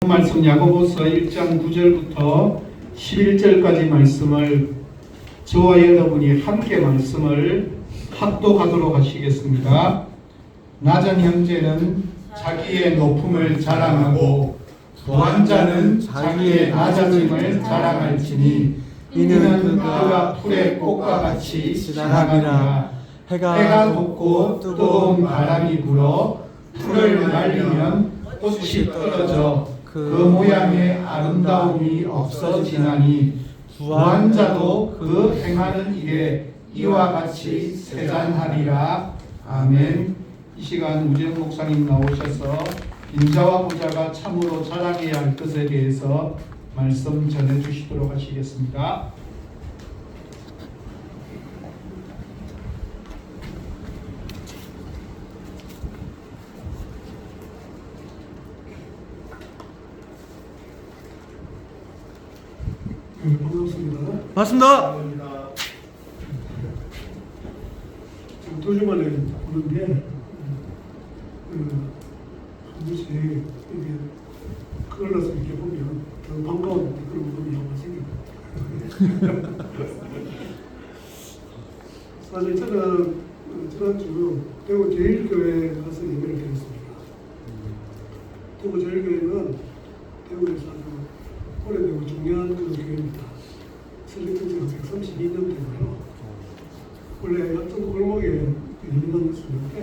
말씀 야고보서 1장 9절부터 11절까지 말씀을 저와 여러분이 함께 말씀을 합독하도록 하시겠습니다. 낮은 형제는 자기의 높음을 자랑하고 부한 자는 자기의 낮아짐을 자랑할지니 이는 그가 풀의 꽃과 같이 지나가리라. 해가 돋고 뜨거운 바람이 불어 풀을 말리면 꽃이 떨어져 그 모양의 아름다움이 없어지나니 부한 자도 그 행하는 일에 이와 같이 세잔하리라. 아멘. 이 시간 우재영 목사님 나오셔서 빈자와 부자가 참으로 자랑해야 할 것에 대해서 말씀 전해주시도록 하시겠습니다. 반갑습니다. 맞습니다. 지금 2주 만에 오는데 한 번씩 이렇게 걸러서 이렇게 보면 더 반가운 그런 부분이 한번 생깁니다. 사실 저는 지난주 대구 제일교회 가서 예배를 드렸습니다. 대구 제일교회는 대구에서 아주 오래되고 중요한 그 교회입니다. 설립된 지가 132년 되고요. 원래 약전 골목에 예배당 했었는데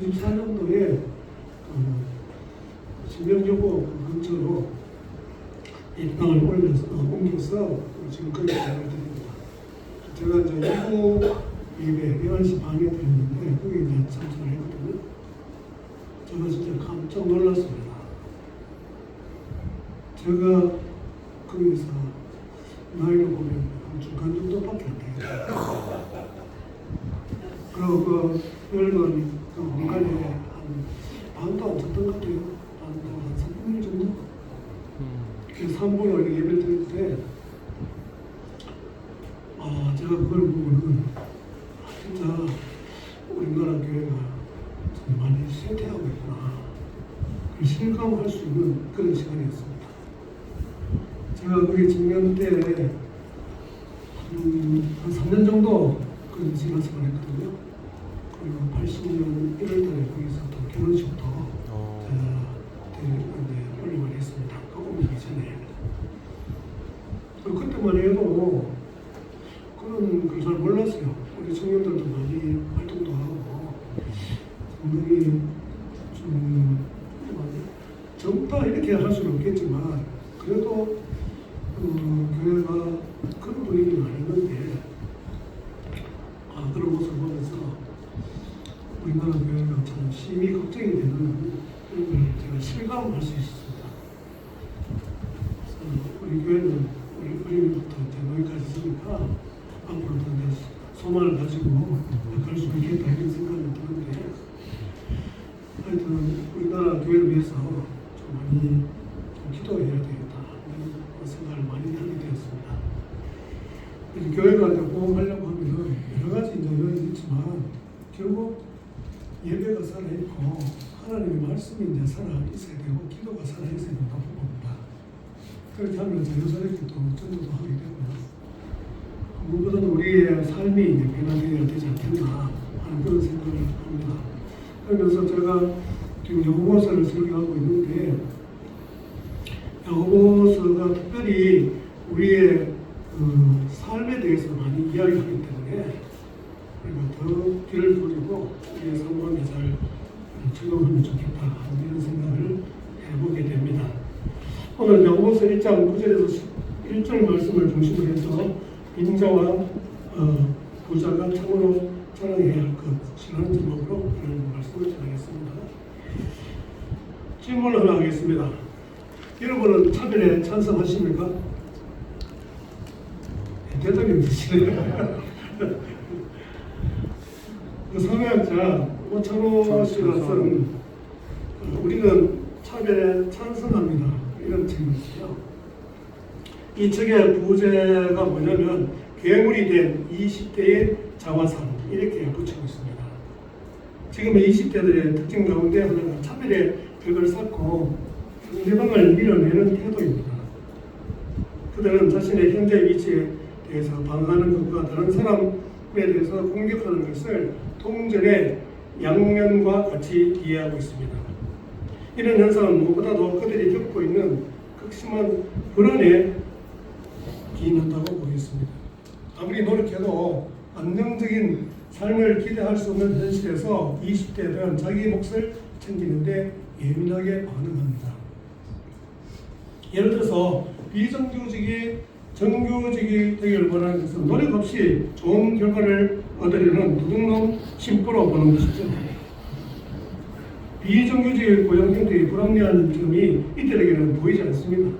94년도에 신명여고 근처로 입당을 옮겨서 지금 거기 예배를 드립니다. 제가 이제 일부 예배 11시 반에 드렸는데 거기 이제 참석을 했거든요. 제가 진짜 깜짝 놀랐습니다. 제가 거기서 나이를 보면 한 중간 정도밖에 안 돼요. 그리고 그 열반 그 공간에 한 반도 안 쳤던 것 같아요. 반도 한 3분의 1 정도? 그래서 3분을 예배를 드릴 때 제가 그걸 보고는 진짜 우리나라 교회가 많이 쇠퇴하고 있구나. 그 실감할 수 있는 그런 시간이었습니다. 제가 거기 청년 때 한 3년 정도 그 지나서만 했거든요. 그리고 80년 1월달에 거기서 또 결혼식도 올리만 했습니다. 오기 전에. 그때만 해도 그런 걸 잘 몰랐어요. 우리 청년들도 많이 활동도 하고 상당히 좀 젊다 이렇게 할 수는 없겠지만 그래도 교회가 그런 분위기는 아니었는데 그런 모습을 보면서 우리나라 교회가 참 심히 걱정이 되는 그런 걸 제가 실감할 수 있었습니다. 우리 교회는 우리 어린이부터 노예까지 있으니까 앞으로도 소망을 가지고 갈 수 있겠다 이런 생각이 드는데 하여튼 우리나라 교회를 위해서 좀 많이 좀 기도해야 되겠다 이런 생각을 많이 하게 되었습니다. 교회가 호응하려고 하면 여러 가지 요인이 있지만 결국 예배가 살아있고 하나님의 말씀이 이제 살아있어야 되고 기도가 살아있어야 된다고 봅니다. 그렇게 하면 자연스럽게 또 전도도 하게 되고요. 무엇보다도 우리의 삶이 이제 변화되어야 되지 않겠나 하는 그런 생각을 합니다. 그러면서 제가 지금 야고보서를 설교하고 있는데 야고보서가 특별히 우리의 삶에 대해서 많이 이야기하기 때문에 우리가 더 귀를 돌리고 우리의 삶을 잘 적용하면 좋겠다 하는 이런 생각을 해보게 됩니다. 오늘 야고보서 1장 9절에서 1절 말씀을 중심으로 해서 빈자와 부자가 참으로 자랑해야 할 것이라는 제목으로 오늘 말씀을 전하겠습니다. 질문을 하나 하겠습니다. 여러분은 차별에 찬성하십니까? 대답이 없으시네요. 성형학자 오찬호 씨가 쓴 우리는 차별에 찬성합니다 이런 책이 있어요. 이 책의 부제가 뭐냐면 괴물이 된 20대의 자화상 이렇게 붙이고 있습니다. 지금의 20대들의 특징 가운데 하나가 차별의 벽을 쌓고 상대방을 밀어내는 태도입니다. 그들은 자신의 현재 위치에 대해서 방어하는 것과 다른 사람에 대해서 공격하는 것을 동전의 양면과 같이 이해하고 있습니다. 이런 현상은 무엇보다도 그들이 겪고 있는 극심한 불안에 기인한다고 보겠습니다. 아무리 노력해도 안정적인 삶을 기대할 수 없는 현실에서 20대들은 자기 몫을 챙기는데 예민하게 반응합니다. 예를 들어서 비정규직이 정규직이 되기를 바라는 것은 노력 없이 좋은 결과를 얻으려는 도둑놈 심보로 보는 것이죠. 비정규직 고용 형태의 불합리한 점이 이들에게는 보이지 않습니다.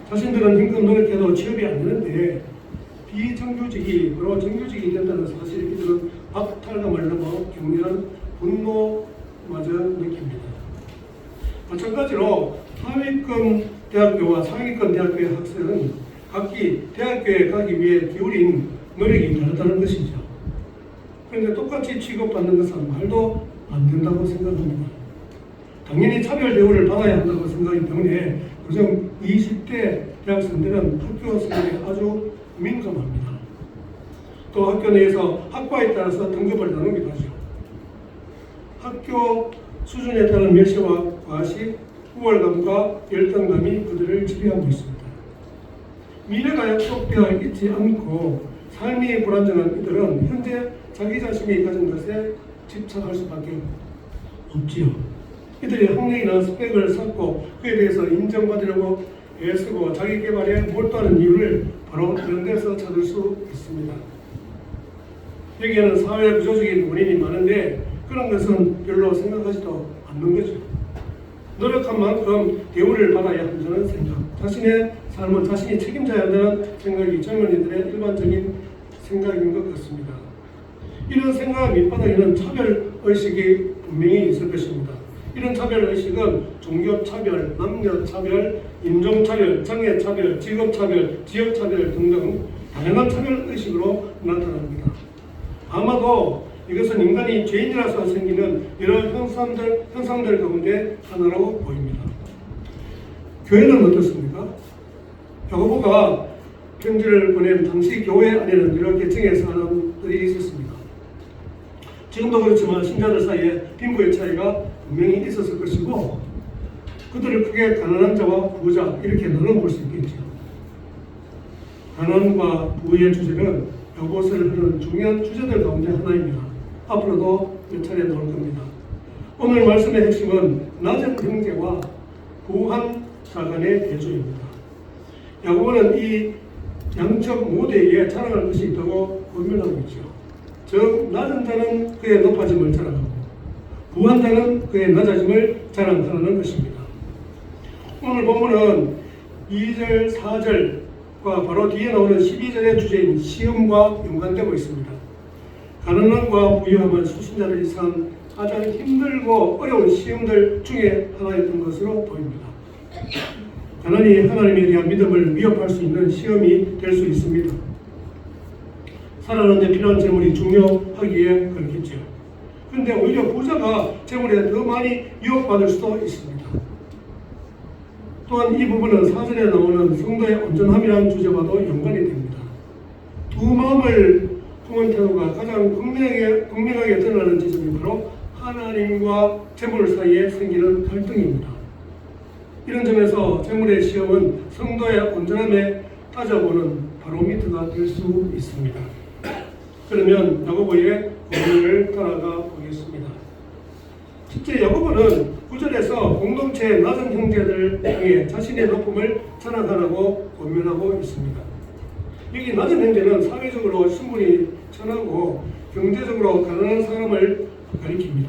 자신들은 힘껏 노력해도 취업이 안 되는데 비정규직이 바로 정규직이 된다는 사실, 이들은 박탈감을 넘어 격렬한 분노마저 느낍니다. 마찬가지로 하위권 대학교와 상위권 대학교의 학생은 각기 대학교에 가기 위해 기울인 노력이 다르다는 것이죠. 그런데 똑같이 취급받는 것은 말도 안 된다고 생각합니다. 당연히 차별 대우를 받아야 한다고 생각하기 때문에 요즘 20대 대학생들은 학교 생활에 아주 민감합니다. 또 학교 내에서 학과에 따라서 등급을 나누기도 하죠. 학교 수준에 따른 멸시와 과식, 우월감과 열등감이 그들을 지배하고 있습니다. 미래가 약속되어 있지 않고 삶이 불안정한 이들은 현재 자기 자신이 가진 것에 집착할 수밖에 없지요. 이들이 학력이나 스펙을 쌓고 그에 대해서 인정받으려고 애쓰고 자기 개발에 몰두하는 이유를 바로 이런 데서 찾을 수 있습니다. 여기에는 사회 구조적인 원인이 많은데 그런 것은 별로 생각하지도 않는 거죠. 노력한 만큼 대우를 받아야 한다는 생각, 자신의 삶을 자신이 책임져야 한다는 생각이 젊은이들의 일반적인 생각인 것 같습니다. 이런 생각 밑바닥에는 차별의식이 분명히 있을 것입니다. 이런 차별의식은 종교차별, 남녀차별, 인종차별, 장애차별, 직업차별, 지역차별 등등 다양한 차별의식으로 나타납니다. 아마도 이것은 인간이 죄인이라서 생기는 여러 현상들 가운데 하나라고 보입니다. 교회는 어떻습니까? 야고보가 편지를 보낸 당시 교회 안에는 여러 계층의 사람들이 있었습니다. 지금도 그렇지만 신자들 사이에 빈부의 차이가 분명히 있었을 것이고 그들을 크게 가난한 자와 부자 이렇게 나눠볼 수 있겠죠. 가난과 부의 주제는 야고보서를 흐르는 중요한 주제들 가운데 하나입니다. 앞으로도 몇 차례 나올 겁니다. 오늘 말씀의 핵심은 낮은 형제와 부한 자간의 대조입니다. 야고보는 이 양적 모두에게 자랑할 것이 있다고 권면하고 있죠. 즉 낮은 자는 그의 높아짐을 자랑하고 부한 자는 그의 낮아짐을 자랑하는 것입니다. 오늘 본문은 2절, 4절과 바로 뒤에 나오는 12절의 주제인 시험과 연관되고 있습니다. 가난함과 부유함은 수신자들이 산 가장 힘들고 어려운 시험들 중에 하나였던 것으로 보입니다. 가난이 하나님에 대한 믿음을 위협할 수 있는 시험이 될 수 있습니다. 살아가는 데 필요한 재물이 중요하기에 그렇겠죠. 그런데 오히려 부자가 재물에 더 많이 유혹받을 수도 있습니다. 또한 이 부분은 사전에 나오는 성도의 온전함이라는 주제와도 연관이 됩니다. 두 마음을 품은 태도가 가장 극명하게 드러나는 지점이 바로 하나님과 재물 사이에 생기는 갈등입니다. 이런 점에서 재물의 시험은 성도의 온전함에 따져보는 바로미터가 될 수 있습니다. 그러면 야고보의 고민을 따라가 보겠습니다. 첫째, 야고보는 9절에서 공동체의 낮은 형제들을 향해 자신의 높음을 자랑하라고 권면하고 있습니다. 여기 낮은 형제는 사회적으로 신분이 천하고 경제적으로 가난한 사람을 가리킵니다.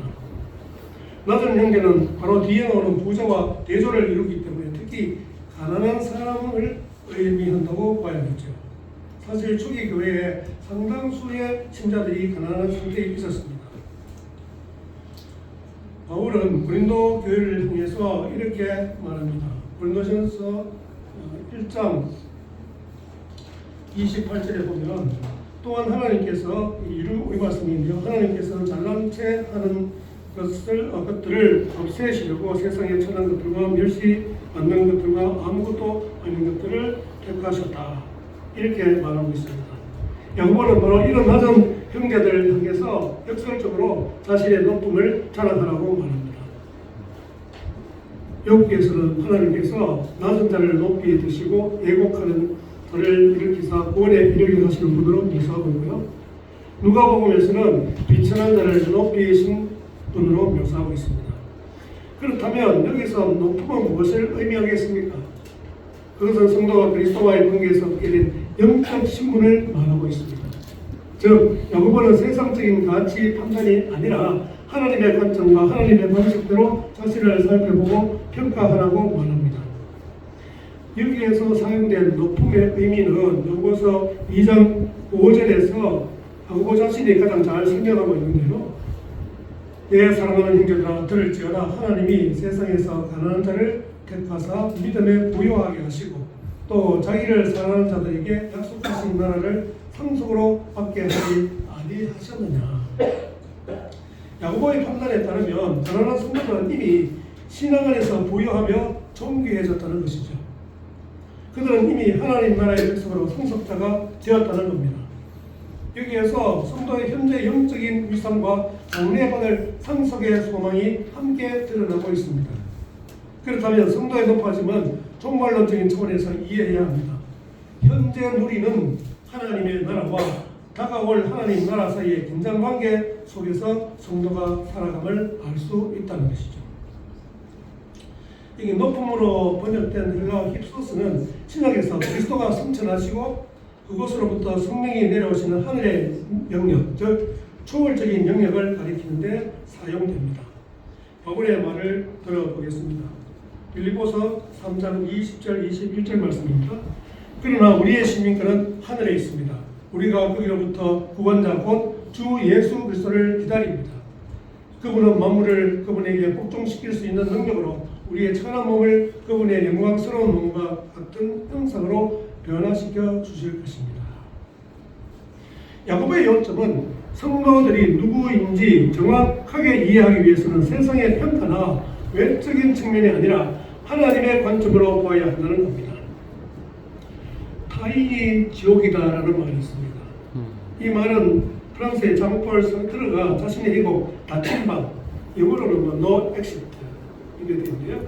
낮은 형제는 바로 뒤에 나오는 부자와 대조를 이루기 때문에 특히 가난한 사람을 의미한다고 봐야겠죠. 사실 초기 교회에 상당수의 신자들이 가난한 상태에 있었습니다. 바울은 고린도 교회를 향해서 이렇게 말합니다. 고린도전서 1장 28절에 보면 또한 하나님께서 이 말씀인데요. 하나님께서는 잘난 체 하는 것들을 없애시려고 세상에 천한 것들과 멸시 받는 것들과 아무것도 아닌 것들을 택하셨다. 이렇게 말하고 있습니다. 야고보는 바로 이런 낮은 형제들을 향해서 역설적으로 자신의 높음을 자랑하라고 말합니다. 욥기에서는 하나님께서 낮은 자를 높이 드시고 애곡하는 저를 일으키사 구원에 이르게 하시는 분으로 묘사하고 있고요. 누가복음에서는 비천한 자를 높이신 분으로 묘사하고 있습니다. 그렇다면 여기서 높음은 무엇을 의미하겠습니까? 그것은 성도가 그리스도와의 관계에서 얻게 된 영적 신분을 말하고 있습니다. 즉 야고보는 세상적인 가치 판단이 아니라 하나님의 관점과 하나님의 방식대로 자신을 살펴보고 평가하라고 말합니다. 여기에서 사용된 높음의 의미는 야고보서 2장 5절에서 야고보 자신이 가장 잘 설명하고 있는데요. 내 사랑하는 형제들아 들을지어다. 하나님이 세상에서 가난한 자를 택하사 믿음에 부요하게 하시고 또 자기를 사랑하는 자들에게 약속하신 나라를 상속으로 받게 하지 아니하셨느냐. 야고보의 판단에 따르면 가난한 성도들은 이미 신앙 안에서 부요하며 존귀해졌다는 것이죠. 그들은 이미 하나님 나라의 백성으로 상속자가 되었다는 겁니다. 여기에서 성도의 현재 영적인 위상과 장래받을 상속의 소망이 함께 드러나고 있습니다. 그렇다면 성도의 높아짐은 종말론적인 차원에서 이해해야 합니다. 현재 누리는 하나님의 나라와 다가올 하나님 나라 사이의 긴장관계 속에서 성도가 살아감을 알 수 있다는 것이죠. 이게 높음으로 번역된 헬라어 힙소스는 신약에서 그리스도가 승천하시고 그곳으로부터 성령이 내려오시는 하늘의 영역, 즉 초월적인 영역을 가리키는데 사용됩니다. 바울의 말을 들어보겠습니다. 빌립보서 3장 20절 21절 말씀입니다. 그러나 우리의 시민권은 하늘에 있습니다. 우리가 거기로부터 구원자 곧 주 예수 그리스도를 기다립니다. 그분은 만물을 그분에게 복종시킬 수 있는 능력으로 우리의 천한 몸을 그분의 영광스러운 몸과 같은 형상으로 변화시켜 주실 것입니다. 야고보의 요점은 성도들이 누구인지 정확하게 이해하기 위해서는 세상의 평가나 외적인 측면이 아니라 하나님의 관점으로 보아야 한다는 겁니다. 타인이 지옥이다라는 말이 있습니다. 이 말은 프랑스의 장폴 상트르가 자신의 희곡 닫힌 방, 영어로는 No Exit 이게 되는데요.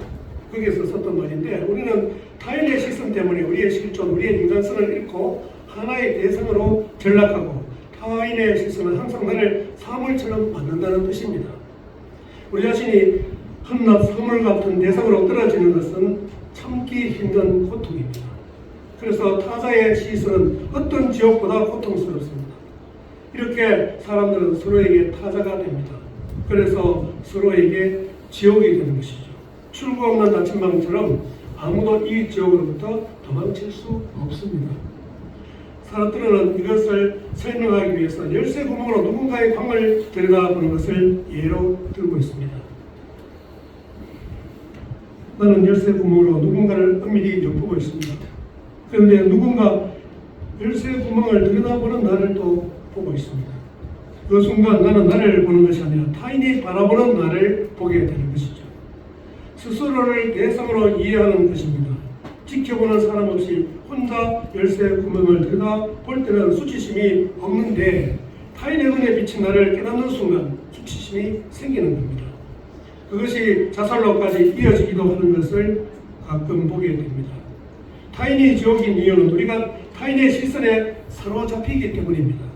거기에서 썼던 말인데 우리는 타인의 시선 때문에 우리의 실존, 우리의 인간성을 잃고 하나의 대상으로 전락하고 타인의 시선은 항상 나를 사물처럼 만든다는 뜻입니다. 우리 자신이 한낱 사물 같은 대상으로 떨어지는 것은 참기 힘든 고통입니다. 그래서 타자의 시선은 어떤 지옥보다 고통스럽습니다. 이렇게 사람들은 서로에게 타자가 됩니다. 그래서 서로에게 지옥이 되는 것이죠. 출구 없는 나침반처럼 아무도 이 지옥으로부터 도망칠 수 없습니다. 사람들은 이것을 설명하기 위해서 열쇠 구멍으로 누군가의 방을 들여다보는 것을 예로 들고 있습니다. 나는 열쇠 구멍으로 누군가를 은밀히 엿보고 있습니다. 그런데 누군가 열쇠 구멍을 들여다보는 나를 또 보고 있습니다. 그 순간 나는 나를 보는 것이 아니라 타인이 바라보는 나를 보게 되는 것이죠. 스스로를 대상으로 이해하는 것입니다. 지켜보는 사람 없이 혼자 열쇠 구멍을 들여다볼 때는 수치심이 없는데 타인의 눈에 비친 나를 깨닫는 순간 수치심이 생기는 겁니다. 그것이 자살로까지 이어지기도 하는 것을 가끔 보게 됩니다. 타인이 지옥인 이유는 우리가 타인의 시선에 사로잡히기 때문입니다.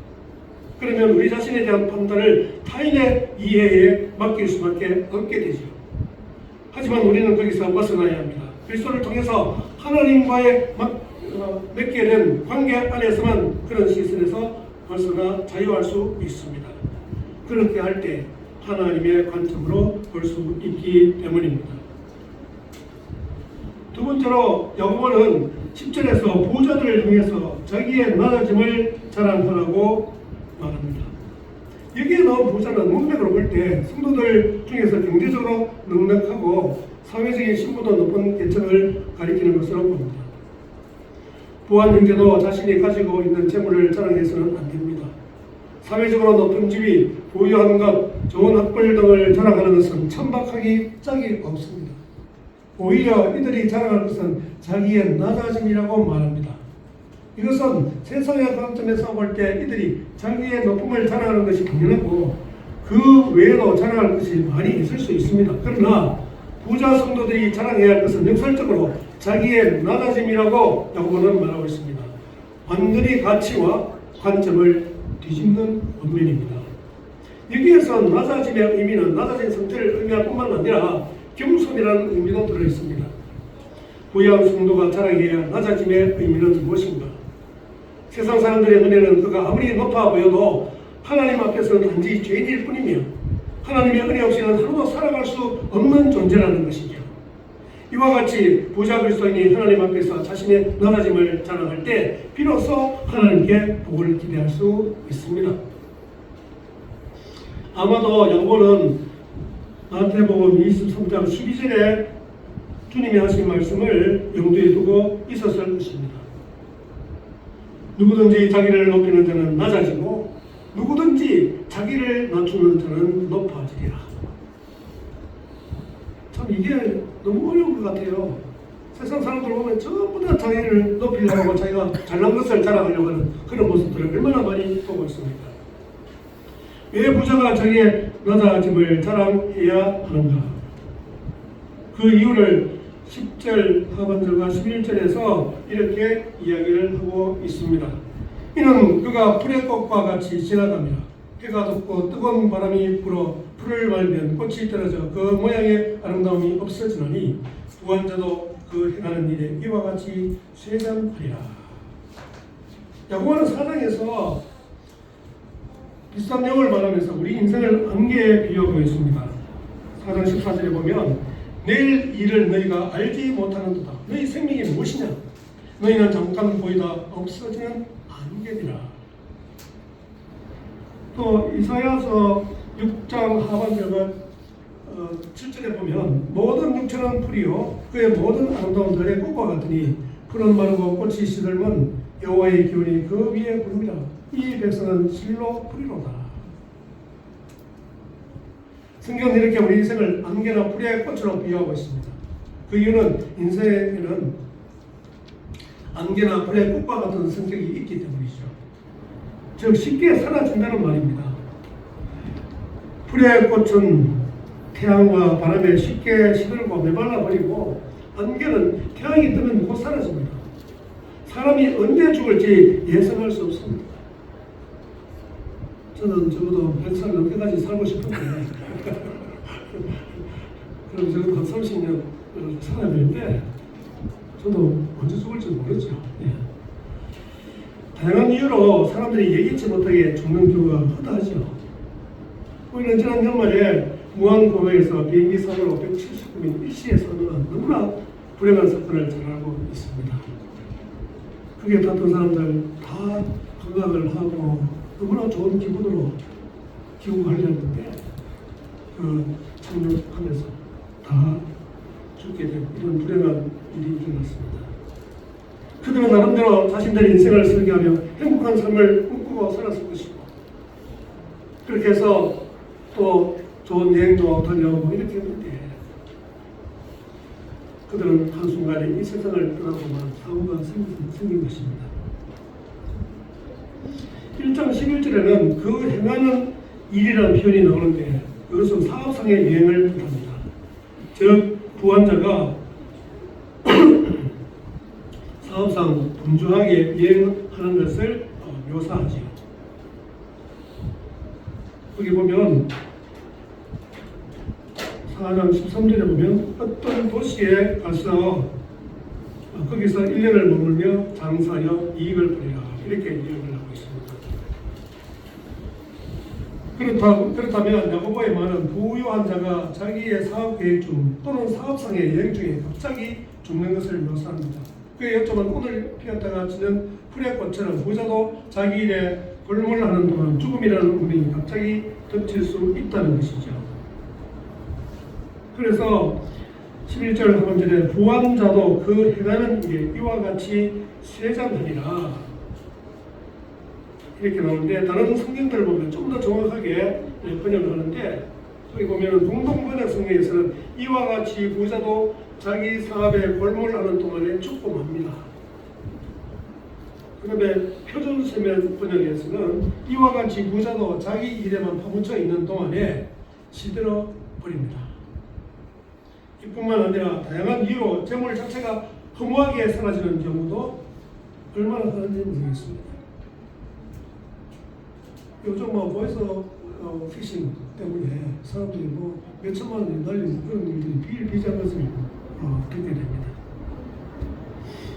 그러면 우리 자신에 대한 판단을 타인의 이해에 맡길 수밖에 없게 되죠. 하지만 우리는 거기서 벗어나야 합니다. 그리스도를 통해서 하나님과의 맺게 된 관계 안에서만 그런 시선에서 벗어나 자유할 수 있습니다. 그렇게 할 때 하나님의 관점으로 볼 수 있기 때문입니다. 두 번째로 야고보는 10절에서 부자들을 향해서 자기의 낮아짐을 자랑하라고 말합니다. 여기에 나온 부자는 문맥으로 볼 때 성도들 중에서 경제적으로 넉넉하고 사회적인 신분도 높은 계층을 가리키는 것으로 봅니다. 부한 형제도 자신이 가지고 있는 재물을 자랑해서는 안 됩니다. 사회적으로 높은 집이 보유하는 것, 좋은 학벌 등을 자랑하는 것은 천박하기 짝이 없습니다. 오히려 이들이 자랑할 것은 자기의 낮아짐이라고 말합니다. 이것은 세상의 관점에서 볼 때 이들이 자기의 높음을 자랑하는 것이 당연하고 그 외에도 자랑할 것이 많이 있을 수 있습니다. 그러나 부자 성도들이 자랑해야 할 것은 역설적으로 자기의 낮아짐이라고 야고보는 말하고 있습니다. 완전히 가치와 관점을 뒤집는 언면입니다. 여기에서 낮아짐의 의미는 낮아진 성질을 의미할 뿐만 아니라 겸손이라는 의미도 들어있습니다. 부유한 성도가 자랑해야 할 낮아짐의 의미는 무엇인가? 세상 사람들의 눈에는 그가 아무리 높아 보여도 하나님 앞에서는 단지 죄인일 뿐이며 하나님의 은혜 없이는 하루도 살아갈 수 없는 존재라는 것이죠. 이와 같이 부자 그리스도인이 하나님 앞에서 자신의 낮아짐을 자랑할 때 비로소 하나님께 복을 기대할 수 있습니다. 아마도 야고보는 마태복음 23장 12절에 주님이 하신 말씀을 염두에 두고 있었을 것입니다. 누구든지 자기를 높이는 자는 낮아지고 누구든지 자기를 낮추는 자는 높아지리라. 참 이게 너무 어려운 것 같아요. 세상 사람들 보면 전부 다 자기를 높이려고 하고 자기가 잘난 것을 자랑하려고 하는 그런 모습들을 얼마나 많이 보고 있습니까? 왜 부자가 자기의 낮아짐을 자랑해야 하는가? 그 이유를 10절 하반절과 11절에서 이렇게 이야기를 하고 있습니다. 이는 그가 풀의 꽃과 같이 지나가며 해가 돋고 뜨거운 바람이 불어 풀을 말면 꽃이 떨어져 그 모양의 아름다움이 없어지나니 부한 자도 그 행하는 일에 이와 같이 쇠잔하리라. 야고보는 4장에서 비슷한 내용을 말하면서 우리 인생을 안개에 비유하고 있습니다. 4장 14절에 보면 내일 일을 너희가 알지 못하는도다. 너희 생명이 무엇이냐? 너희는 잠깐 보이다 없어지는 안개니라. 또 이사야서 6장 하반절과 7절에 보면 모든 육체는 풀이요 그의 모든 아름다운 들의 꽃과 같으니 풀은 마르고 꽃이 시들면 여호와의 기운이 그 위에 부르리라. 이 백성은 실로 풀이로다. 성경은 이렇게 우리 인생을 안개나 풀의 꽃으로 비유하고 있습니다. 그 이유는 인생에는 안개나 풀의 꽃과 같은 성격이 있기 때문이죠. 즉 쉽게 사라진다는 말입니다. 풀의 꽃은 태양과 바람에 쉽게 시들고 메말라 버리고 안개는 태양이 뜨면 곧 사라집니다. 사람이 언제 죽을지 예상할 수 없습니다. 저는 적어도 100살 넘게까지 살고 싶은데 그럼 적어도 한 30년 살아야 되는데 저도 언제 죽을지 모르죠. 예. 다양한 이유로 사람들이 예기치 못하게 죽는 경우가 허다하죠. 우리는 지난 연말에 무안공항에서 비행기 사고로 179명 일시에 사망한 너무나 불행한 사건을 잘 알고 있습니다. 그게 다른 사람들 다 건강을 하고 너무나 좋은 기분으로 귀국하려는데 착륙하면서 다 죽게 된 이런 불행한 일이 일어났습니다. 그들은 나름대로 자신들의 인생을 설계하며 행복한 삶을 꿈꾸고 살았을 것이고 그렇게 해서 또 좋은 여행도 다녀오고 이렇게 했는데 그들은 한순간에 이 세상을 떠나고만 사고가 생긴 것입니다. 1장 11절에는 그 행하는 일이라는 표현이 나오는데 그것은 사업상의 유행을 뜻합니다. 즉 부한자가 사업상 분주하게 유행하는 것을 묘사하지요. 거기 보면 4장 13절에 보면 어떤 도시에 가서 거기서 1년을 머물며 장사하여 이익을 벌이라 이렇게 이야기를 하고 있습니다. 그렇다면 야고보의 말은 부유한 자가 자기의 사업 계획 중 또는 사업상의 여행 중에 갑자기 죽는 것을 묘사합니다. 그의 요점은 오늘 피었다가 지는 풀의 꽃처럼 부자도 자기 일에 골몰하는 동안 죽음이라는 운명이 갑자기 덮칠 수 있다는 것이죠. 그래서 11절 하반절에 부한 자도 그 행하는 일에 이와 같이 쇠잔하리라 이렇게 나오는데, 다른 성경들을 보면 좀 더 정확하게 번역을 하는데, 여기 보면 공동 번역 성경에서는 이와 같이 부자도 자기 사업에 골몰하는 동안에 축복합니다. 그 다음에 표준 세면 번역에서는 이와 같이 부자도 자기 일에만 파묻혀 있는 동안에 시들어 버립니다. 이뿐만 아니라 다양한 이유로 재물 자체가 허무하게 사라지는 경우도 얼마나 흔한지 모르겠습니다. 요즘 보이서 피싱 때문에 사람들이 몇 천만 원이 날리는 그런 일들이 비일비재한 것을 듣게 됩니다.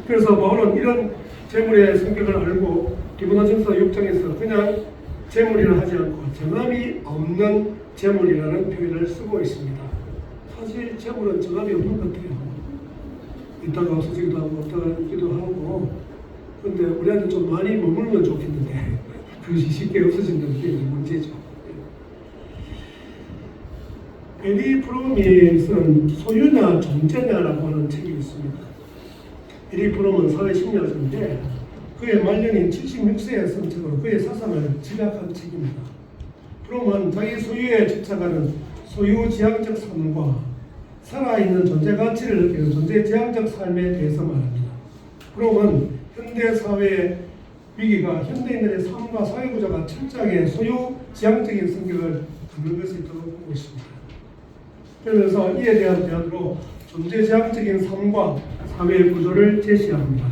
그래서 바울은 이런 재물의 성격을 알고 디모데전서 6장에서 그냥 재물이라 하지 않고 정함이 없는 재물이라는 표현을 쓰고 있습니다. 사실 재물은 정함이 없는 것 같아요. 있다가 없어지기도 하고 없다가 있기도 하고, 근데 우리한테 좀 많이 머물면 좋겠는데 그것이 쉽게 없어진다는 게 문제죠. 에리 프롬이 쓴 소유냐 존재냐라고 하는 책이 있습니다. 에리 프롬은 사회심리학자인데 그의 말년인 76세에 쓴 책으로 그의 사상을 집약한 책입니다. 프롬은 자기 소유에 집착하는 소유지향적 삶과 살아있는 존재 가치를 느끼는 존재지향적 삶에 대해서 말합니다. 프롬은 현대사회의 위기가 현대인들의 삶과 사회구조가 철저하게 소유지향적인 성격을 갖는 것이 있다고 보고 있습니다. 그러면서 이에 대한 대안으로 존재지향적인 삶과 사회의 구조를 제시합니다.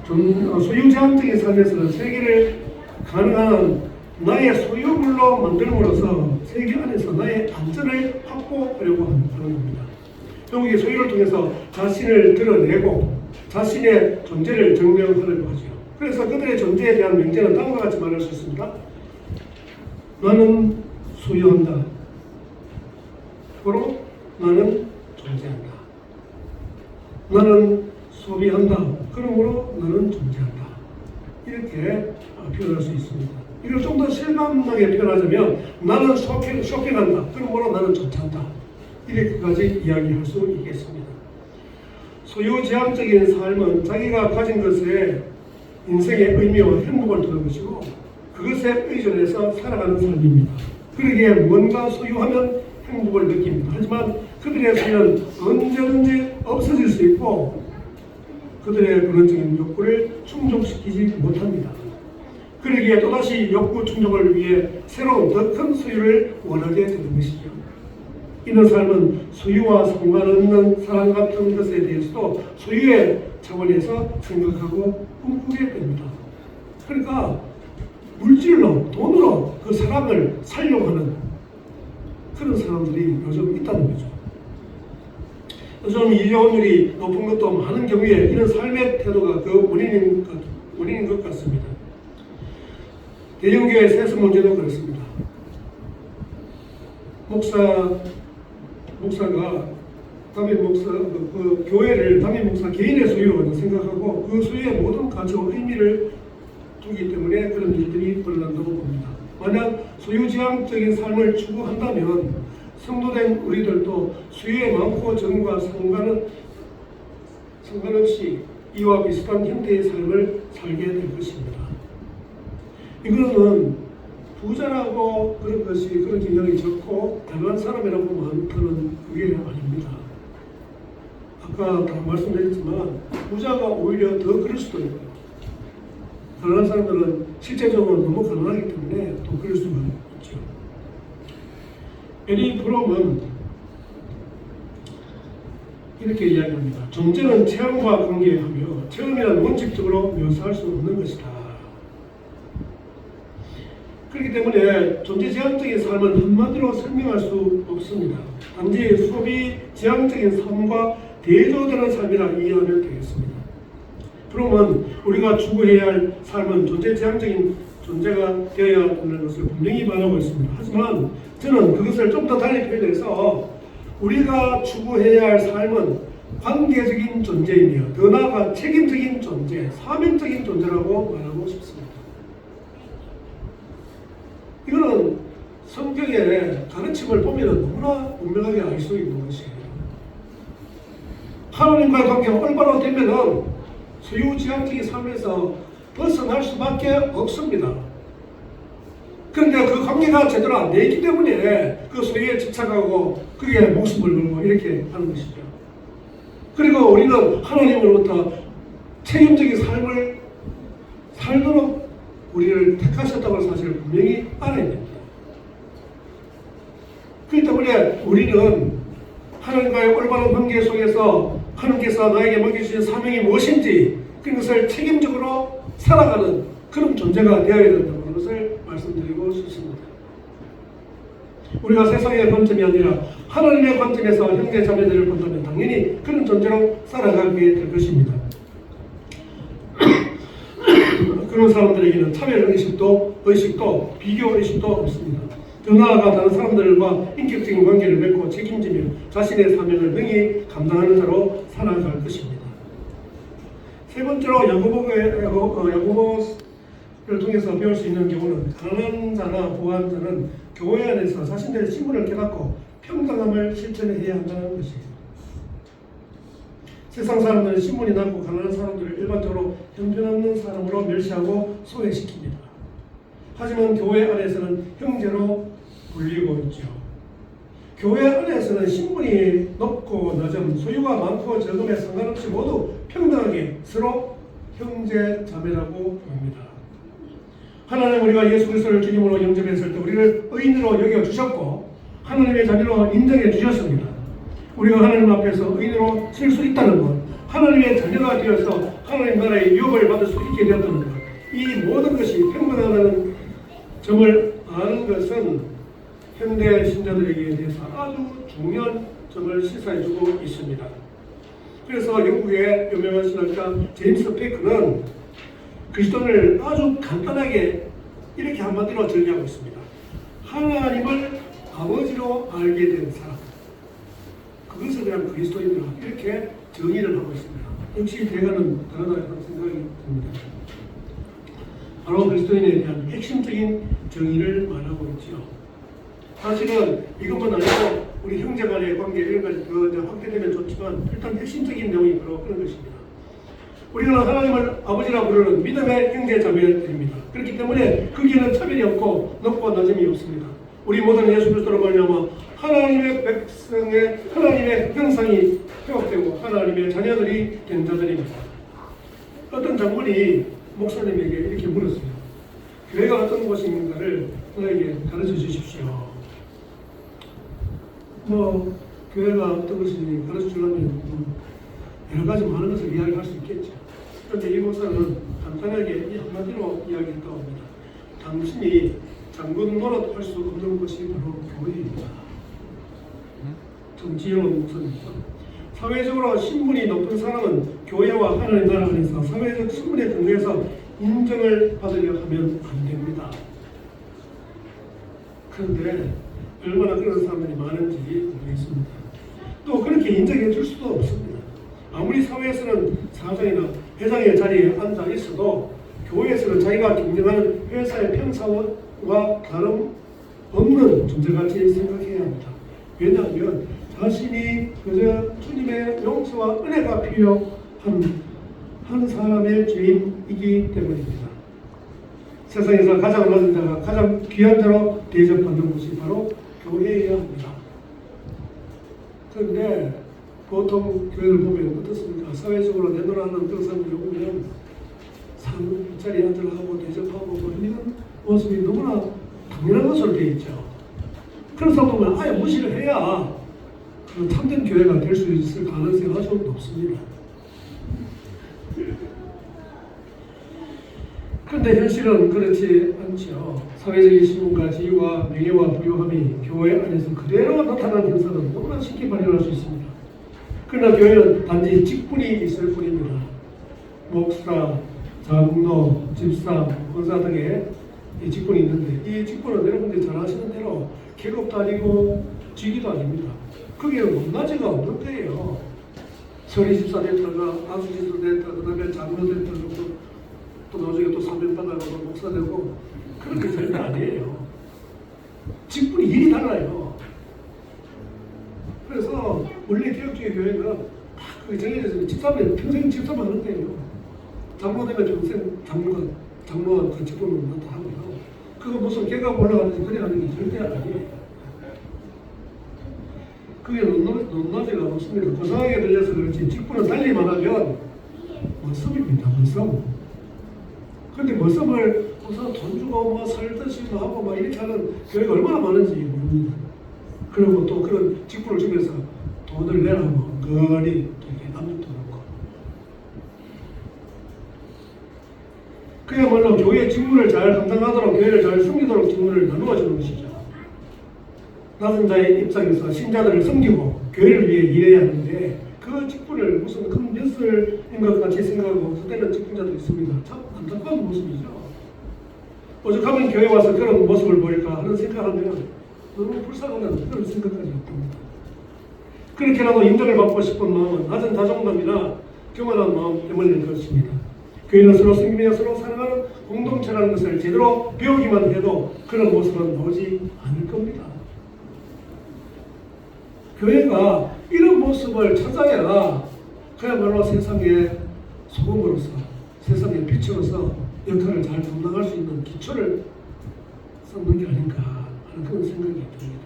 소유지향적인 삶에서는 세계를 가능한 나의 소유물로 만들므로써 세계 안에서 나의 안전을 확보하려고 하는 겁니다. 결국에 소유를 통해서 자신을 드러내고 자신의 존재를 증명하려고 하죠. 그래서 그들의 존재에 대한 명제는 다음과 같이 말할 수 있습니다. 나는 소유한다. 그러므로 나는 존재한다. 나는 소비한다. 그러므로 나는 존재한다. 이렇게 표현할 수 있습니다. 이걸 좀 더 실감나게 표현하자면 나는 쇼핑한다. 그러므로 나는 존재한다. 이렇게까지 이야기할 수 있겠습니다. 소유지향적인 삶은 자기가 가진 것에 인생의 의미와 행복을 두는 것이고 그것에 의존해서 살아가는 삶입니다. 그러기에 뭔가 소유하면 행복을 느낍니다. 하지만 그들의 소유는 언제든지 없어질 수 있고 그들의 근원적인 욕구를 충족시키지 못합니다. 그러기에 또다시 욕구 충족을 위해 새로운 더 큰 소유를 원하게 되는 것이죠. 이런 삶은 소유와 상관없는 사랑 같은 것에 대해서도 소유의 차원에서 생각하고 꿈꾸게 됩니다. 그러니까 물질로, 돈으로 그 사랑을 살려고 하는 그런 사람들이 요즘 있다는 거죠. 요즘 이혼율이 높은 것도 많은 경우에 이런 삶의 태도가 그 원인인 것 같습니다. 대형교회 세습 문제도 그렇습니다. 목사가 담임 목사 그 교회를 담임 목사 개인의 소유로 생각하고 그 소유의 모든 가치와 의미를 두기 때문에 그런 일들이 벌어진다고 봅니다. 만약 소유지향적인 삶을 추구한다면 성도된 우리들도 소유의 많고 적음과 상관없이 이와 비슷한 형태의 삶을 살게 될 것입니다. 이거는 부자라고 그런 경향이 적고 가난한 사람이라고 많다는 그게 아닙니다. 아까 다 말씀드렸지만 부자가 오히려 더 그럴 수도 있고요. 가난한 사람들은 실제적으로 너무 가난하기 때문에 또 그럴 수가 있죠. 에리 프롬은 이렇게 이야기합니다. 존재는 체험과 관계하며 체험이란 원칙적으로 묘사할 수 없는 것이다. 그렇기 때문에 존재지향적인 삶은 한마디로 설명할 수 없습니다. 단지 소비지향적인 삶과 대조되는 삶이라 이해하면 되겠습니다. 프롬은 우리가 추구해야 할 삶은 존재지향적인 존재가 되어야 한다는 것을 분명히 말하고 있습니다. 하지만 저는 그것을 좀 더 달리 표현해서 우리가 추구해야 할 삶은 관계적인 존재이며 더 나아가 책임적인 존재, 사명적인 존재라고 말하고 싶습니다. 이거는 성경의 가르침을 보면 너무나 분명하게 알 수 있는 것이에요. 하나님과의 관계가 올바로 되면은 소유지향적인 삶에서 벗어날 수밖에 없습니다. 그런데 그 관계가 제대로 안 되어 있기 때문에 그 소유에 집착하고 그게 목숨을 걸고 이렇게 하는 것이죠. 그리고 우리는 하나님으로부터 책임적인 삶을 살도록 우리를 택하셨다는 사실을 분명히 알아야 됩니다. 그렇기 때문에 우리는 하나님과의 올바른 관계 속에서 하나님께서 나에게 맡겨주신 사명이 무엇인지 그것을 책임적으로 살아가는 그런 존재가 되어야 된다는 것을 말씀드리고 싶습니다. 우리가 세상의 관점이 아니라 하나님의 관점에서 형제 자매들을 본다면 당연히 그런 존재로 살아가게 될 것입니다. 그런 사람들에게는 차별의식도 비교의식도 없습니다. 더 나아가 다른 사람들과 인격적인 관계를 맺고 책임지며 자신의 사명을 능히 감당하는 자로 살아갈 것입니다. 세 번째로 야고보를 통해서 배울 수 있는 경우는 가난한 자나 부한 자는 교회 안에서 자신들의 신분을 깨닫고 평등함을 실천해야 한다는 것이에요. 세상 사람들은 신분이 낮고 가난한 사람들을 일반적으로 형편없는 사람으로 멸시하고 소외시킵니다. 하지만 교회 안에서는 형제로 불리고 있죠. 교회 안에서는 신분이 높고 낮음, 소유가 많고 적음에 상관없이 모두 평등하게 서로 형제 자매라고 부릅니다. 하나님 우리가 예수 그리스도를 주님으로 영접했을 때 우리를 의인으로 여겨주셨고 하나님의 자녀로 인정해 주셨습니다. 우리가 하나님 앞에서 의인으로 설 수 있다는 것, 하나님의 자녀가 되어서 하나님 나라의 유업을 받을 수 있게 되었다는 것, 이 모든 것이 평등하다는 점을 아는 것은 현대 신자들에게 대해서 아주 중요한 점을 시사해주고 있습니다. 그래서 영국의 유명한 신학자 제임스 페이크는 그리스도를 아주 간단하게 이렇게 한마디로 정의하고 있습니다. 하나님을 아버지로 알게 된 사람, 그것에 대한 그리스도인이라 이렇게 정의를 하고 있습니다. 역시 대가는 다르다는 생각이 듭니다. 바로 그리스도인에 대한 핵심적인 정의를 말하고 있죠. 사실은 이것만 아니고 우리 형제 간의 관계 이런 것이 더 확대되면 좋지만 일단 핵심적인 내용이 바로 그런 것입니다. 우리는 하나님을 아버지라 부르는 믿음의 형제 자매들입니다. 그렇기 때문에 거기에는 차별이 없고 높고 낮음이 없습니다. 우리 모든 예수 그리스도로 말미암아 하나님의 백성의 하나님의 형상이 회복되고 하나님의 자녀들이 된 자들입니다. 어떤 장군이 목사님에게 이렇게 물었어요. 교회가 어떤 곳인가를 저에게 가르쳐 주십시오. 교회가 어떤 것인지 가르쳐 주려면 여러 가지 많은 것을 이야기할 수 있겠죠. 그런데 이 목사는 간단하게 이 한마디로 이야기했다고 합니다. 당신이 장군 노릇할 수 없는 것이 바로 교회입니다. 정지영 목사입니다. 사회적으로 신분이 높은 사람은 교회와 하나님 나라 안에서 사회적 신분에 근거해서 인정을 받으려 하면 안 됩니다. 그런데 얼마나 그런 사람들이 많은지 모르겠습니다. 또 그렇게 인정해 줄 수도 없습니다. 아무리 사회에서는 사장이나 회장의 자리에 앉아 있어도 교회에서는 자기가 경쟁하는 회사의 평사와 다름없는 존재같이 생각해야 합니다. 왜냐하면 자신이 그저 주님의 용서와 은혜가 필요한 한 사람의 죄인이기 때문입니다. 세상에서 가장 낮은 자가 가장 귀한 자로 대접받는 곳이 바로 교회여야 합니다. 그런데 보통 교회를 보면 어떻습니까? 사회적으로 내놓으라는 어떤 사람들이 오면 자리에 앉으라고 대접하고 뭐 이런 모습이 너무나 당연한 것으로 되어 있죠. 그런 사람들은 아예 무시를 해야 참된 교회가 될 수 있을 가능성이 아주 높습니다. 그런데 현실은 그렇지 않죠. 사회적인 신분과 지위와 명예와 부유함이 교회 안에서 그대로 나타나는 현상은 너무나 쉽게 발견할 수 있습니다. 그러나 교회는 단지 직분이 있을 뿐입니다. 목사, 장로, 집사, 권사 등의 이 직분이 있는데 이 직분은 여러분들이 잘 아시는 대로 계급도 아니고 직위도 아닙니다. 거기에 높낮이가 없는 거예요. 서리 집사 됐다가 안수 집사 됐다가 그 다음에 장로 됐다가 또 나중에 또 사명받아가고 목사 되고 그런 게 절대 아니에요. 직분이 일이 달라요. 그래서 원래 개혁주의 교회는 다 그 정해져서 집사면 평생 집사만 하는데요. 장로 되면 평생 장로한 그 직분은 다 하고요. 그거 무슨 계급 올라가는지 그래 하는 게 절대 아니에요. 그게 높낮이가 없습니다. 고상하게 들려서 그렇지 직분은 달리만 하면 머슴입니다. 머슴. 근데 머슴을 우선 돈 주고 뭐 살듯이 하고 막 이렇게 하는 교회가 얼마나 많은지 모릅니다. 그리고 또 그런 직분을 주면서 돈을 내라고 거리 이렇게 남짓도 놓고. 그야말로 교회 직분을 잘 감당하도록 교회를 잘 섬기도록 직분을 나누어 주는 것이죠. 낮은 자의 입장에서 신자들을 섬기고 교회를 위해 일해야 하는데 그 직분을 무슨 큰 벼슬인 것 같이 생각하고 그때는 직분자도 있습니다. 참 안타까운 모습이죠. 오죽하면 교회 와서 그런 모습을 보일까 하는 생각하면 너무 불쌍하다는 그런 생각까지 듭니다. 그렇게라도 인정을 받고 싶은 마음은 낮은 자존감이나 교만한 마음 때문일 것입니다. 교회는 서로 섬기며 서로 사랑하는 공동체라는 것을 제대로 배우기만 해도 그런 모습은 나오지 않을 겁니다. 교회가 이런 모습을 찾아야 그야말로 세상의 소금으로서 세상의 빛으로서 역할을 잘 감당할 수 있는 기초를 쌓는 게 아닌가 하는 그런 생각이 듭니다.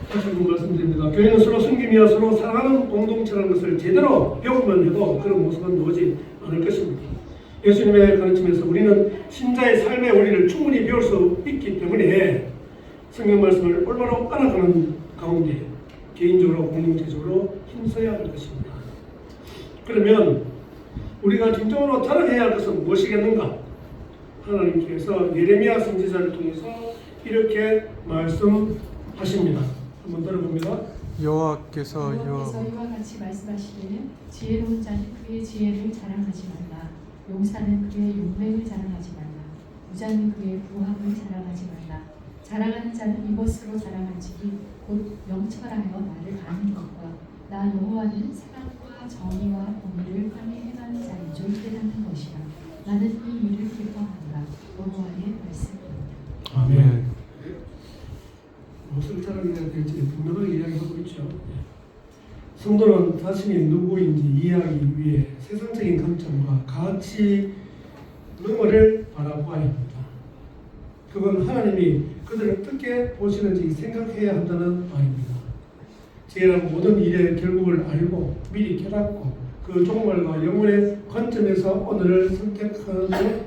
다시 한번 말씀드립니다. 교회는 서로 섬기며 서로 사랑하는 공동체라는 것을 제대로 배우기만 해도 그런 모습은 나오지 않을 것입니다. 예수님의 가르침에서 우리는 신자의 삶의 원리를 충분히 배울 수 있기 때문에 성경 말씀을 올바로 알아가는 가운데 개인적으로 공동체적으로 힘써야 할 것입니다. 그러면 우리가 진정으로 자랑해야 할 것은 무엇이겠는가? 하나님께서 예레미야 선지자를 통해서 이렇게 말씀하십니다. 한번 들어봅니다. 여호와께서 이와 같이 말씀하시기를 지혜로운 자는 그의 지혜를 자랑하지 말라. 용사는 그의 용맹을 자랑하지 말라. 부자는 그의 부함을 자랑하지 말라. 자랑하는 자는 이것으로 자랑하지니 곧 명철하여 나를 아는 것과 나 여호와는 사랑과 정의와 공의를 함께 행하는 자인 줄 깨닫는 것이라. 나는 이 일을 기뻐한다. 여호와의 말씀입니다. 아멘. 무엇을 자랑해야 될지 분명하게 이야기하고 있죠. 성도는 자신이 누구인지 이해하기 위해 세상적인 관점과 가치 너머를 바라보아야 합니다. 그건 하나님이 그들을 어떻게 보시는지 생각해야 한다는 말입니다. 지혜란 모든 일의 결국을 알고 미리 깨닫고 그 종말과 영혼의 관점에서 오늘을 선택하는 사는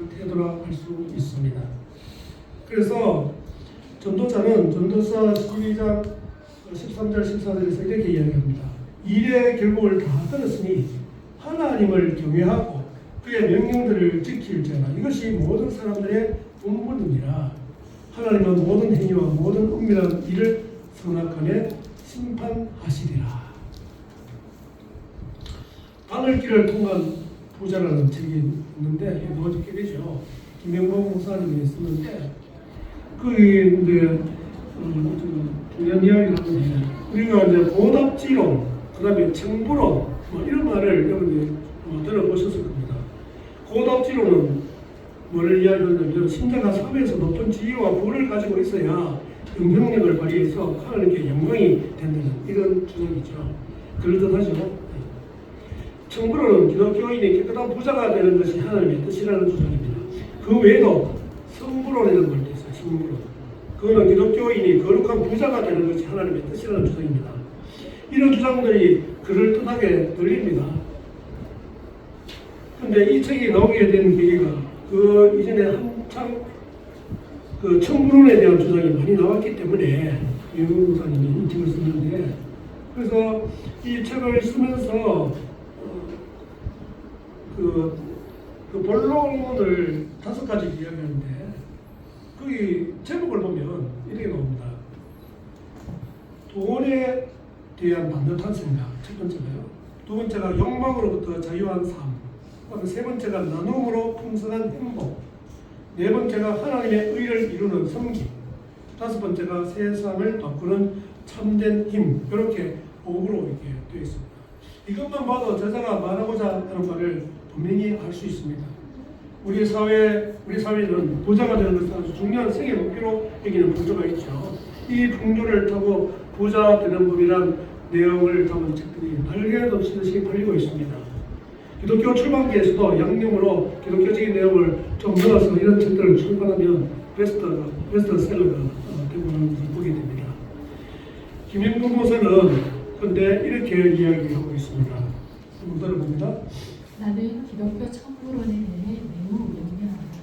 태도라 할 수 있습니다. 그래서 전도자는 전도서 12장 13절 14절에서 이렇게 이야기합니다. 일의 결국을 다 들었으니 하나님을 경외하고 그의 명령들을 지킬 자라. 이것이 모든 사람들의 본분이니라. 하나님은 모든 행위와 모든 은밀한 일을 선악간에 심판하시리라. 바늘길을 통한 부자라는 책이 있는데 뭐지 되죠. 김명복 목사님이 쓰는데 그게 이제 중요한 이야기를 하는데 우리가 이제 고답지론, 그다음에 청부론 뭐 이런 말을 여러분이 들어보셨을 겁니다. 고답지론은 뭐를 이야기하냐면 신자가 삶에서 높은 지위와 부를 가지고 있어야 영향력을 발휘해서 하나님께 영광이 된다는 이런 주장이죠. 그럴듯하죠. 청부론은 기독교인이 깨끗한 부자가 되는 것이 하나님의 뜻이라는 주장입니다. 그 외에도 성부론이라는 말도 있어요. 성부론. 그거는 기독교인이 거룩한 부자가 되는 것이 하나님의 뜻이라는 주장입니다. 이런 주장들이 그럴듯하게 들립니다. 근데 이 책이 나오게 된 계기가 그 이전에 한창 그 청부론에 대한 주장이 많이 나왔기 때문에 유명 목사님이 이 책을 썼는데, 그래서 이 책을 쓰면서 그 본론을 5가지 이야기하는데 거기 제목을 보면 이렇게 나옵니다. 돈에 대한 반듯한 생각, 첫 번째가요. 두 번째가 욕망으로부터 자유한 삶. 세 번째가 나눔으로 풍성한 행복. 네 번째가 하나님의 의를 이루는 섬김. 다섯 번째가 세상을 바꾸는 참된 힘. 이렇게 5부로 이렇게 되어 있습니다. 이것만 봐도 저자가 말하고자 하는 말을 분명히 알 수 있습니다. 우리 사회는 부자가 되는 것은 아주 중요한 생애 목표로 여기는 풍조가 있죠. 이 풍조를 타고 부자 되는 법이란 내용을 담은 책들이 날개도 치듯이 팔리고 있습니다. 기독교 출판계에서도 양념으로 기독교적인 내용을 좀 넣어서 이런 책들을 출판하면 베스트셀러가 되고 있는 것을 보게 됩니다. 김영동 목사는 근데 이렇게 이야기하고 있습니다. 한번 들어봅니다. 나는 기독교 천국론에 대해 매우 염려한다.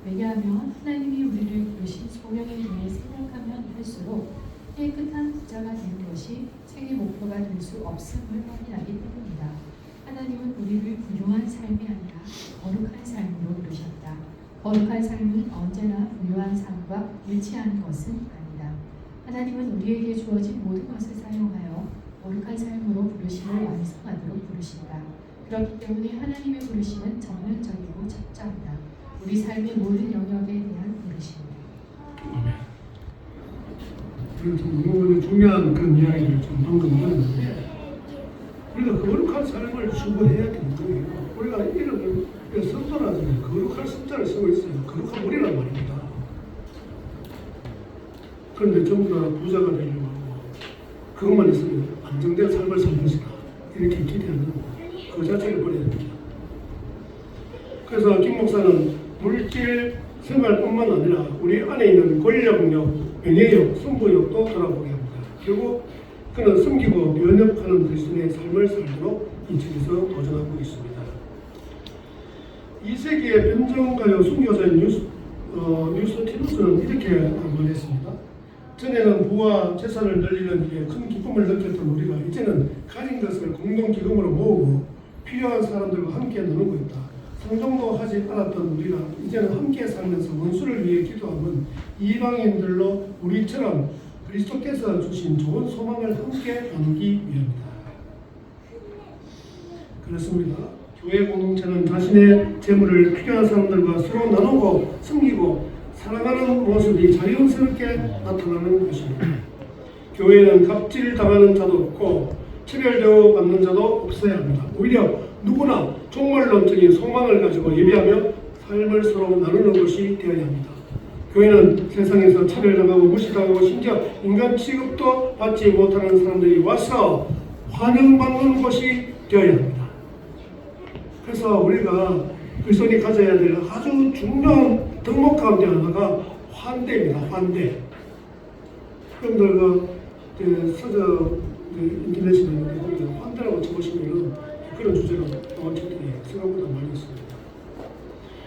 왜냐하면 하나님이 우리를 부르신 소명에 대해 생각하면 할수록 깨끗한 부자가 되는 것이 생애 목표가 될 수 없음을 확인하기 때문이다. 하나님은 우리를 부유한 삶이 아니라 거룩한 삶으로 부르셨다. 거룩한 삶은 언제나 부유한 삶과 일치하는 것은 아니다. 하나님은 우리에게 주어진 모든 것을 사용하여 거룩한 삶으로 부르심을 완성하도록 부르신다. 그렇기 때문에 하나님의 부르심은 전면적이고 철저하다. 우리 삶의 모든 영역에 대한 부르심이다. 그래서 너무 중요한 그런 이야기를 좀 방금 했는데 우리가 거룩한 삶을 추구해야 되는 거예요. 우리가 이름을 선도라는 거룩한 숫자를 쓰고 있어요. 거룩한 우리란 말입니다. 그런데 전부 다 부자가 되려고 하고 그것만 있으면 안정된 삶을 살 것이다. 이렇게 기대하는 그 자체를 버려야 됩니다. 그래서 김 목사는 물질 생활뿐만 아니라 우리 안에 있는 권력력, 명예욕, 승부욕도 돌아보게 합니다. 결국 그는 숨기고 면역하는 그리스도의 삶을 살도록 이 책에서 도전하고 있습니다. 2세기의 변정가요 순교자인 뉴스티누스는 이렇게 말했습니다. 전에는 부와 재산을 늘리는 일에 큰 기쁨을 느꼈던 우리가 이제는 가진 것을 공동기금으로 모으고 필요한 사람들과 함께 나누고 있다. 상종도 하지 않았던 우리가 이제는 함께 살면서 원수를 위해 기도하면 이방인들로 우리처럼 그리스도께서 주신 좋은 소망을 함께 나누기 위함이다. 그렇습니다. 교회 공동체는 자신의 재물을 필요한 사람들과 서로 나누고 섬기고 살아가는 모습이 자연스럽게 나타나는 것입니다. 교회는 갑질당하는 자도 없고 차별대우 받는 자도 없어야 합니다. 오히려 누구나 종말론적인 소망을 가지고 예배하며 삶을 서로 나누는 것이 되어야 합니다. 교회는 세상에서 차별당하고 무시당하고 심지어 인간 취급도 받지 못하는 사람들이 와서 환영받는 곳이 되어야 합니다. 그래서 우리가 그리스도인이 가져야 될 아주 중요한 덕목 가운데 하나가 환대입니다. 환대. 여러분들 서적 인터넷에 보면 환대라고 쳐보시면 그런 주제가 나온 책들이 생각보다 많이 있습니다.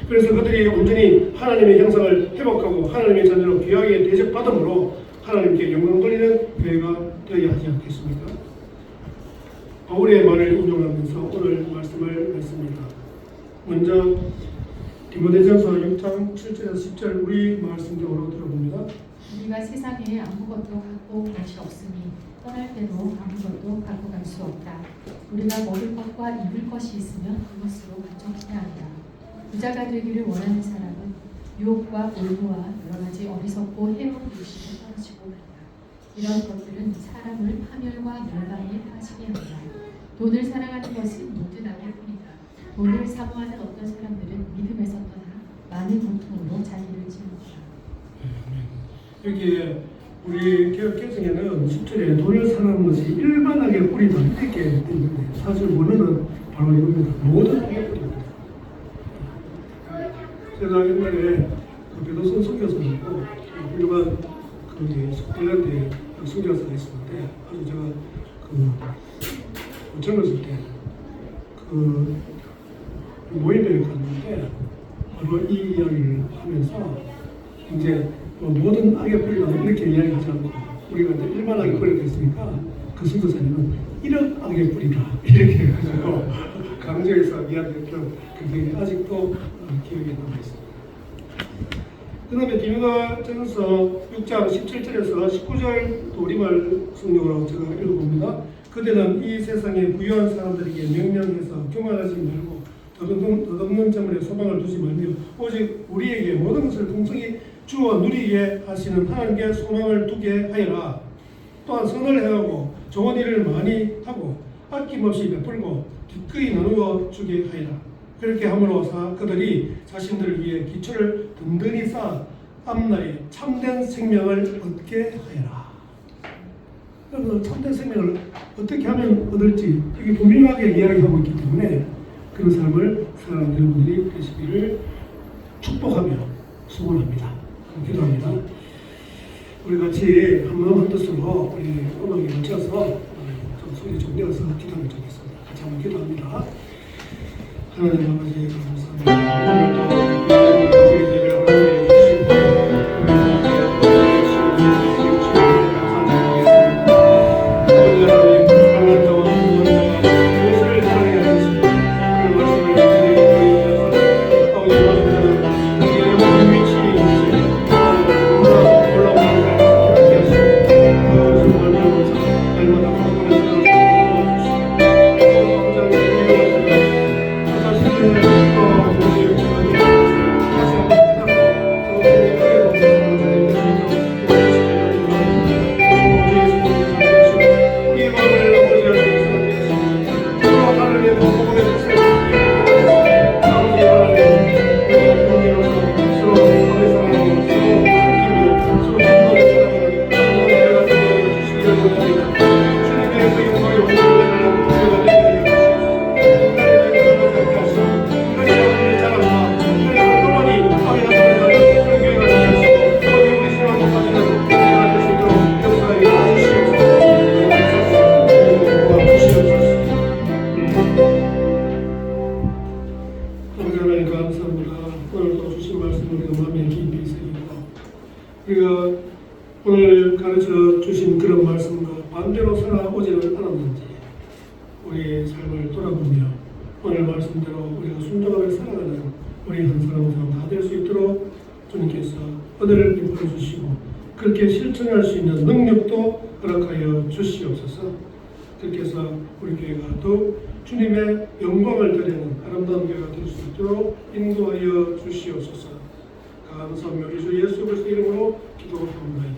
그래서 그들이 온전히 하나님의 형상을 회복하고 하나님의 자녀로 귀하게 대접받음으로 하나님께 영광 돌리는 교회가 되어야 하지 않겠습니까? 바울의 말을 인용하면서 오늘 말씀을 했습니다. 먼저 디모데전서 6장 7절에서 10절 우리 말씀적으로 들어봅니다. 우리가 세상에 아무것도 갖고 올 것이 없으니 떠날 때도 아무것도 갖고 갈 수 없다. 우리가 먹을 것과 입을 것이 있으면 그것으로 만족해야 한다. 부자가 되기를 원하는 사람은 유혹과 올무와 여러 가지 어리석고 해로운 욕심에 떨어지고 만다. 이런 것들은 사람을 파멸과 멸망에 빠지게 한다. 돈을 사랑하는 것은 모든 악일 뿐이다. 돈을 사모하는 어떤 사람들은 믿음에서 떠나 많은 고통으로 자기를 찌른다. 여기에 우리 개혁개정에는 10절에 돈을 사랑하는 것이 일반악의 뿌리다 이렇게 되어 있는데 사실 원어는 바로 이겁니다. 모든 악의 뿌리입니다. 제가 옛날에 배도선 선교사였고 훌륭한 핀란드에 선교사가 있었는데 아주 제가 젊었을 때 모임에 갔는데 바로 이 이야기를 하면서 이제 모든 악의 뿌리가 이렇게 이야기하지 않고 우리가 이제 일반 악의 뿌리가 됐으니까 그 선교사님은 1억 악의 뿌리다 이렇게 해가지고 강조해서 이야기했던 그게 아직도 기억에 남아 있습니다. 그 다음에 디모데전서 6장 17절에서 19절 우리말 성경으로 제가 읽어봅니다. 그대는 이 세상에 부유한 사람들에게 명령해서 교만하지 말고 덧없는 재물에 소망을 두지 말며 오직 우리에게 모든 것을 풍성히 주어 누리게 하시는 하나님께 소망을 두게 하여라. 또한 선을 행하고 좋은 일을 많이 하고 아낌없이 베풀고 기꺼이 나누어 주게 하여라. 그렇게 함으로써 그들이 자신들을 위해 기초를 든든히 쌓아 앞날에 참된 생명을 얻게 하여라. 그래서 참된 생명을 어떻게 하면 얻을지 여기 분명하게 이야기하고 있기 때문에 그런 삶을 살아가는 여러분들이 되시기를 축복하며 소원합니다. 기도합니다. 우리 같이 한 마음 한 뜻으로 우리 음악에 맞춰서 좀 소리 좀 내어서 기도하면 좋겠습니다. 같이 한번 기도합니다. 하나님 아버지 감사합니다. 오늘도 우리 예배를 허락해 주시고 우리가 오늘 가르쳐 주신 그런 말씀과 반대로 살아오지는 않았는지 우리의 삶을 돌아보며 오늘 말씀대로 우리가 순종하며 살아가는 우리 한 사람 한 사람 다 될 수 있도록 주님께서 은혜를 베풀어 주시고 그렇게 실천할 수 있는 능력도 허락하여 주시옵소서. 그렇게 해서 우리 교회가 더욱 주님의 영광을 드리는 아름다운 교회가 될 수 있도록 인도하여 주시옵소서. 감사하며 우리 주 예수 그리스도 이름으로 기도합니다.